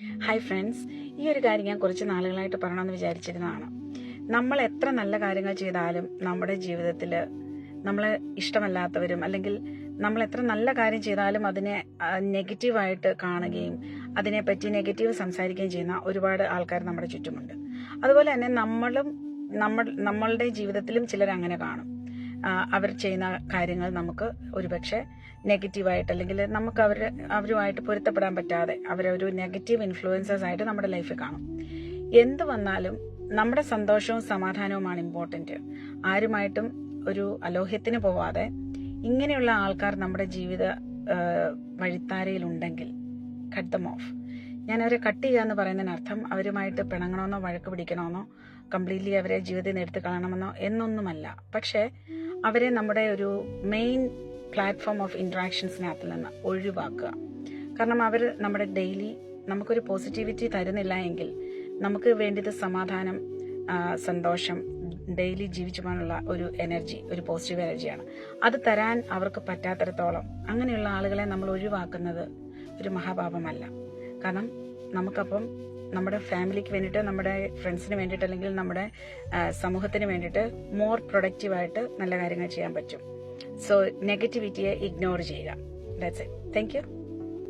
Hi friends, ഈ ഒരു കാര്യം ഞാൻ കുറച്ച് നാളുകളായിട്ട് പറയണമെന്ന് വിചാരിച്ചിരുന്നതാണ്. നമ്മൾ എത്ര നല്ല കാര്യങ്ങൾ ചെയ്താലും നമ്മുടെ ജീവിതത്തിൽ നമ്മളെ ഇഷ്ടമല്ലാത്തവരും, അല്ലെങ്കിൽ നമ്മൾ എത്ര നല്ല കാര്യം ചെയ്താലും അതിനെ നെഗറ്റീവായിട്ട് കാണുകയും അതിനെപ്പറ്റി നെഗറ്റീവ് സംസാരിക്കുകയും ചെയ്യുന്ന ഒരുപാട് ആൾക്കാർ നമ്മുടെ ചുറ്റുമുണ്ട്. അതുപോലെ തന്നെ നമ്മളുടെ ജീവിതത്തിലും ചിലർ അങ്ങനെ കാണും. അവർ ചെയ്യുന്ന കാര്യങ്ങൾ നമുക്ക് ഒരുപക്ഷെ നെഗറ്റീവായിട്ട്, അല്ലെങ്കിൽ നമുക്ക് അവരുമായിട്ട് പൊരുത്തപ്പെടാൻ പറ്റാതെ അവരൊരു നെഗറ്റീവ് ഇൻഫ്ലുവൻസേഴ്സ് ആയിട്ട് നമ്മുടെ ലൈഫിൽ കാണും. എന്ത് വന്നാലും നമ്മുടെ സന്തോഷവും സമാധാനവുമാണ് ഇമ്പോർട്ടൻറ്റ്. ആരുമായിട്ടും ഒരു അലോഹ്യത്തിന് പോവാതെ ഇങ്ങനെയുള്ള ആൾക്കാർ നമ്മുടെ ജീവിത വഴിത്താരയിലുണ്ടെങ്കിൽ കട്ട് ദം ഓഫ്. ഞാൻ അവരെ കട്ട് ചെയ്യുക എന്ന് പറയുന്നതിനർത്ഥം അവരുമായിട്ട് പിണങ്ങണമെന്നോ വഴക്ക് പിടിക്കണമെന്നോ കംപ്ലീറ്റ്ലി അവരെ ജീവിതത്തിൽ നിന്ന് എടുത്ത് കളയണമെന്നോ എന്നൊന്നുമല്ല. പക്ഷേ അവരെ നമ്മുടെ ഒരു മെയിൻ പ്ലാറ്റ്ഫോം ഓഫ് ഇൻട്രാക്ഷൻസിനകത്ത് നിന്ന് ഒഴിവാക്കുക. കാരണം അവർ നമ്മുടെ ഡെയിലി നമുക്കൊരു പോസിറ്റിവിറ്റി തരുന്നില്ല എങ്കിൽ നമുക്ക് വേണ്ടത് സമാധാനം, സന്തോഷം, ഡെയിലി ജീവിച്ചു പോകാനുള്ള ഒരു എനർജി, ഒരു പോസിറ്റീവ് എനർജിയാണ്. അത് തരാൻ അവർക്ക് പറ്റാത്തിടത്തോളം അങ്ങനെയുള്ള ആളുകളെ നമ്മൾ ഒഴിവാക്കുന്നത് ഒരു മഹാപാപമല്ല. കാരണം നമുക്കപ്പം നമ്മുടെ ഫാമിലിക്ക് വേണ്ടിയിട്ട്, നമ്മുടെ ഫ്രണ്ട്സിന് വേണ്ടിയിട്ട്, അല്ലെങ്കിൽ നമ്മുടെ സമൂഹത്തിന് വേണ്ടിയിട്ട് മോർ പ്രൊഡക്റ്റീവായിട്ട് നല്ല കാര്യങ്ങൾ ചെയ്യാൻ പറ്റും. സോ നെഗറ്റിവിറ്റിയെ ഇഗ്നോർ ചെയ്യുക. That's it. Thank you.